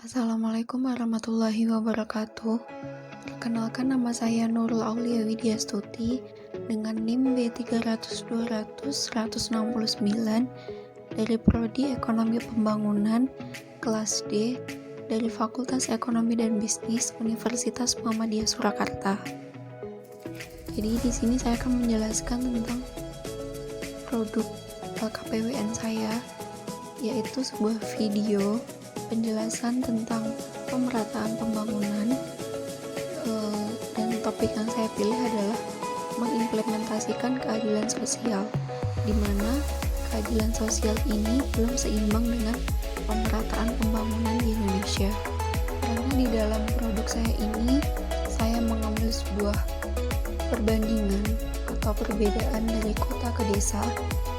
Assalamualaikum warahmatullahi wabarakatuh. Perkenalkan, nama saya Nurul Aulia Widyastuti dengan NIM B300100-169 dari Prodi Ekonomi Pembangunan kelas D dari Fakultas Ekonomi dan Bisnis Universitas Muhammadiyah Surakarta. Jadi di sini saya akan menjelaskan tentang produk KPWN saya, yaitu sebuah video penjelasan tentang pemerataan pembangunan, dan topik yang saya pilih adalah mengimplementasikan keadilan sosial, di mana keadilan sosial ini belum seimbang dengan pemerataan pembangunan di Indonesia. Karena di dalam produk saya ini, saya mengambil sebuah perbandingan atau perbedaan dari kota ke desa,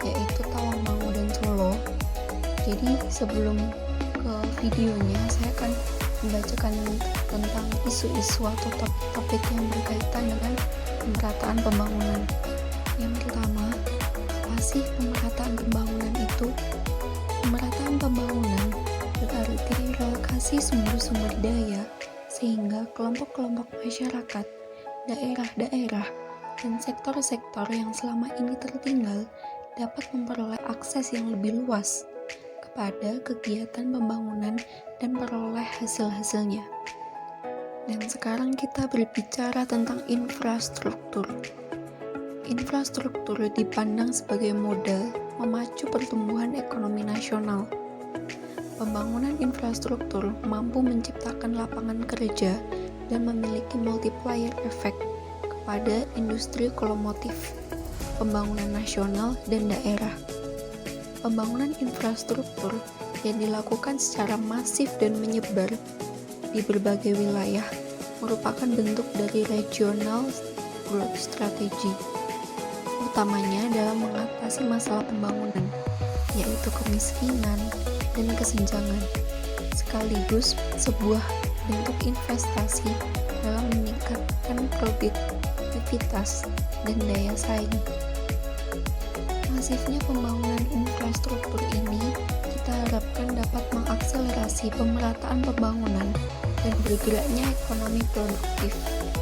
yaitu Tawangmangu dan Solo. Jadi sebelum ke videonya, saya akan membacakan tentang isu-isu atau topik-topik yang berkaitan dengan pemerataan pembangunan. Yang pertama, apa sih pemerataan pembangunan itu? Pemerataan pembangunan berarti relokasi sumber-sumber daya sehingga kelompok-kelompok masyarakat, daerah-daerah, dan sektor-sektor yang selama ini tertinggal dapat memperoleh akses yang lebih luas kepada kegiatan pembangunan dan peroleh hasil-hasilnya. Dan sekarang kita berbicara tentang infrastruktur. Infrastruktur dipandang sebagai modal memacu pertumbuhan ekonomi nasional. Pembangunan infrastruktur mampu menciptakan lapangan kerja dan memiliki multiplier effect kepada industri kolomotif, pembangunan nasional dan daerah. Pembangunan infrastruktur yang dilakukan secara masif dan menyebar di berbagai wilayah merupakan bentuk dari regional growth strategy, utamanya dalam mengatasi masalah pembangunan, yaitu kemiskinan dan kesenjangan, sekaligus sebuah bentuk investasi dalam meningkatkan produktivitas dan daya saing. Masifnya pembangunan infrastruktur ini kita harapkan dapat mengakselerasi pemerataan pembangunan dan bergeraknya ekonomi produktif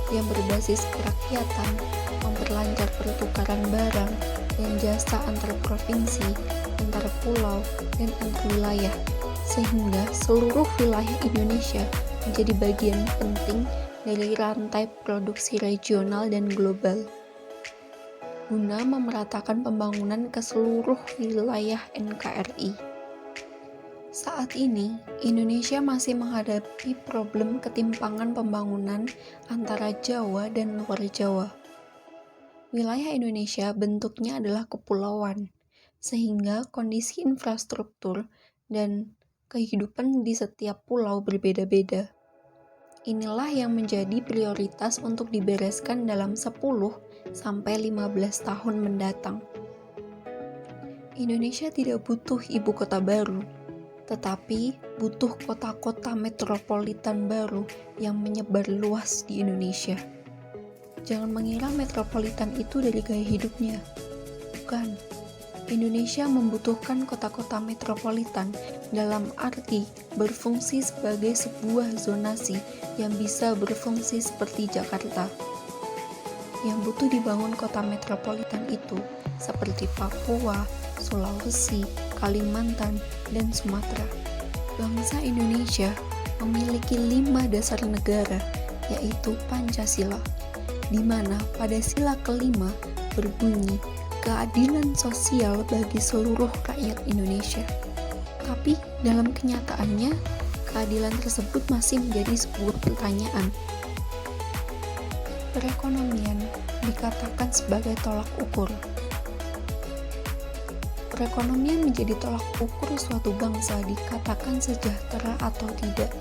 yang berbasis kerakyatan, memperlancar pertukaran barang dan jasa antar provinsi, antar pulau, dan antar wilayah, sehingga seluruh wilayah Indonesia menjadi bagian penting dari rantai produksi regional dan global, guna memeratakan pembangunan ke seluruh wilayah NKRI. Saat ini, Indonesia masih menghadapi problem ketimpangan pembangunan antara Jawa dan luar Jawa. Wilayah Indonesia bentuknya adalah kepulauan, sehingga kondisi infrastruktur dan kehidupan di setiap pulau berbeda-beda. Inilah yang menjadi prioritas untuk dibereskan dalam 10-15 tahun mendatang. Indonesia tidak butuh ibu kota baru, tetapi butuh kota-kota metropolitan baru yang menyebar luas di Indonesia. Jangan mengira metropolitan itu dari gaya hidupnya. Bukan. Indonesia membutuhkan kota-kota metropolitan dalam arti berfungsi sebagai sebuah zonasi yang bisa berfungsi seperti Jakarta. Yang butuh dibangun kota metropolitan itu seperti Papua, Sulawesi, Kalimantan, dan Sumatera. Bangsa Indonesia memiliki 5 dasar negara, yaitu Pancasila, di mana pada sila kelima berbunyi keadilan sosial bagi seluruh rakyat Indonesia. Tapi dalam kenyataannya, keadilan tersebut masih menjadi sebuah pertanyaan. Perekonomian dikatakan sebagai tolak ukur. Perekonomian menjadi tolak ukur suatu bangsa dikatakan sejahtera atau tidak.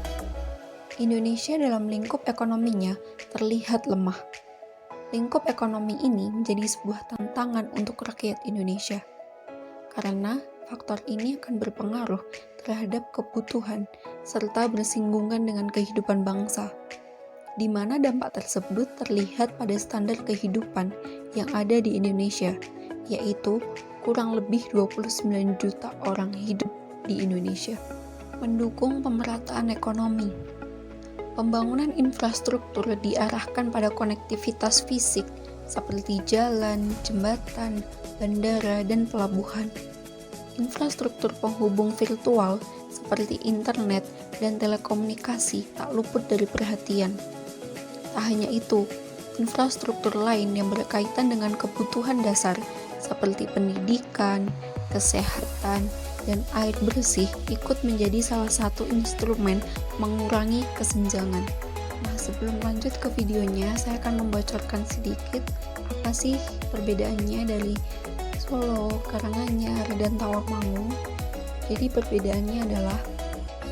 Indonesia dalam lingkup ekonominya terlihat lemah. Lingkup ekonomi ini menjadi sebuah tantangan untuk rakyat Indonesia, karena faktor ini akan berpengaruh terhadap kebutuhan serta bersinggungan dengan kehidupan bangsa, di mana dampak tersebut terlihat pada standar kehidupan yang ada di Indonesia, yaitu kurang lebih 29 juta orang hidup di Indonesia. Mendukung pemerataan ekonomi. Pembangunan infrastruktur diarahkan pada konektivitas fisik seperti jalan, jembatan, bandara, dan pelabuhan. Infrastruktur penghubung virtual seperti internet dan telekomunikasi tak luput dari perhatian. Tak hanya itu, infrastruktur lain yang berkaitan dengan kebutuhan dasar seperti pendidikan, kesehatan, dan air bersih ikut menjadi salah satu instrumen mengurangi kesenjangan. Nah, sebelum lanjut ke videonya, saya akan membocorkan sedikit apa sih perbedaannya dari Solo, Karanganyar, dan Tawangmangu. Jadi perbedaannya adalah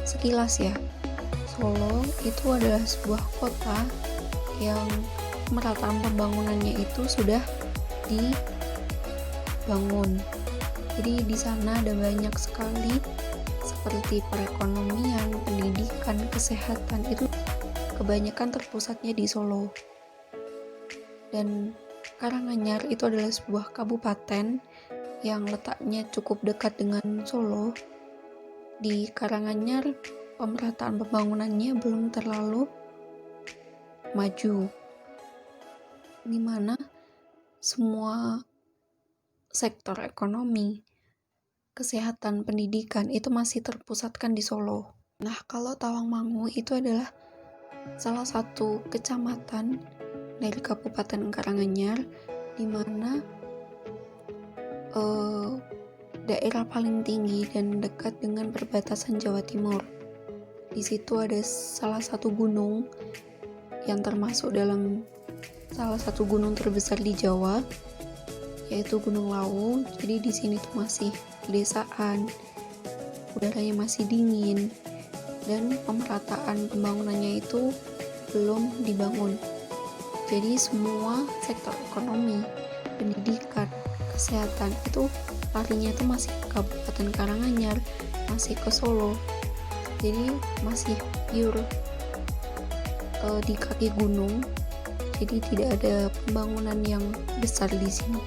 sekilas ya. Solo itu adalah sebuah kota yang pemerataan pembangunannya itu sudah dibangun. Jadi di sana ada banyak sekali seperti perekonomian, pendidikan, kesehatan, itu kebanyakan terpusatnya di Solo. Dan Karanganyar itu adalah sebuah kabupaten yang letaknya cukup dekat dengan Solo. Di Karanganyar pemerataan pembangunannya belum terlalu maju, di mana semua sektor ekonomi, kesehatan, pendidikan itu masih terpusatkan di Solo. Nah, kalau Tawangmangu itu adalah salah satu kecamatan dari Kabupaten Karanganyar, di mana daerah paling tinggi dan dekat dengan perbatasan Jawa Timur. Di situ ada salah satu gunung yang termasuk dalam salah satu gunung terbesar di Jawa, yaitu Gunung Lawu. Jadi di sini tuh masih pedesaan, udaranya masih dingin, dan pemerataan pembangunannya itu belum dibangun. Jadi semua sektor ekonomi, pendidikan, kesehatan itu larinya itu masih ke Kabupaten Karanganyar, masih ke Solo. Jadi masih pure di kaki gunung. Jadi tidak ada pembangunan yang besar di sini.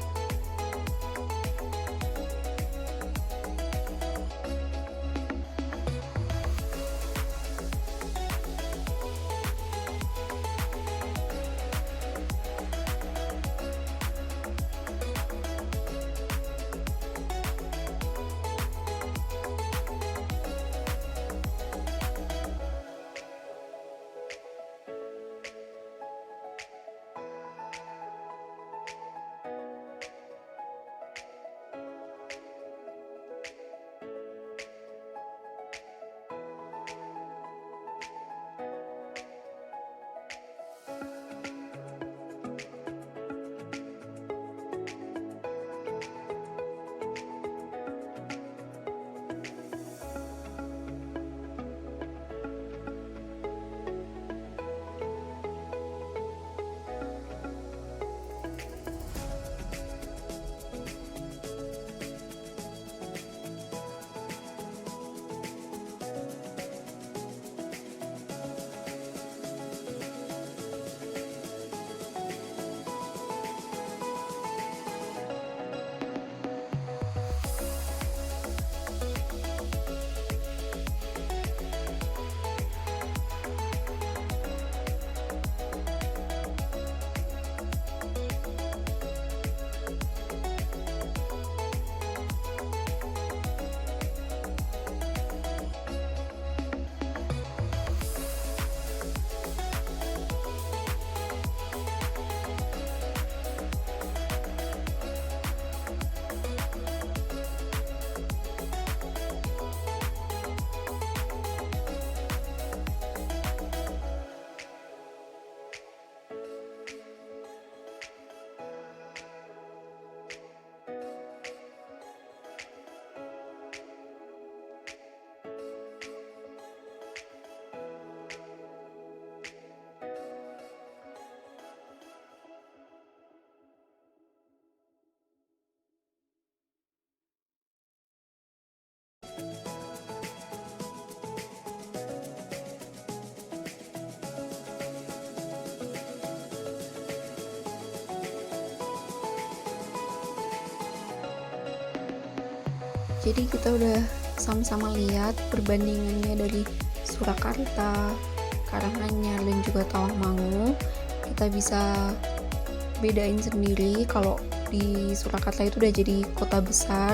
Jadi kita udah sama-sama lihat perbandingannya dari Surakarta, Karanganyar, dan juga Tawangmangu. Kita bisa bedain sendiri kalau di Surakarta itu udah jadi kota besar,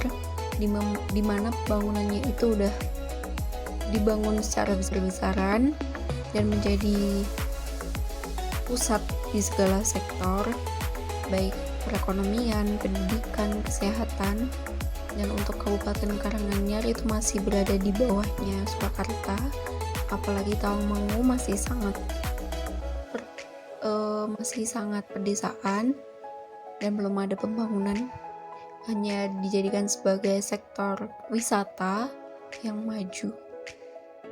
di mana bangunannya itu udah dibangun secara besar-besaran dan menjadi pusat di segala sektor, baik perekonomian, pendidikan, kesehatan. Dan untuk Kabupaten Karanganyar itu masih berada di bawahnya Surakarta, apalagi Tawangmangu masih sangat pedesaan dan belum ada pembangunan, hanya dijadikan sebagai sektor wisata yang maju.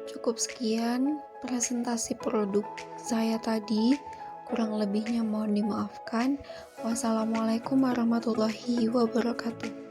Cukup sekian presentasi produk saya tadi, kurang lebihnya mohon dimaafkan. Wassalamualaikum warahmatullahi wabarakatuh.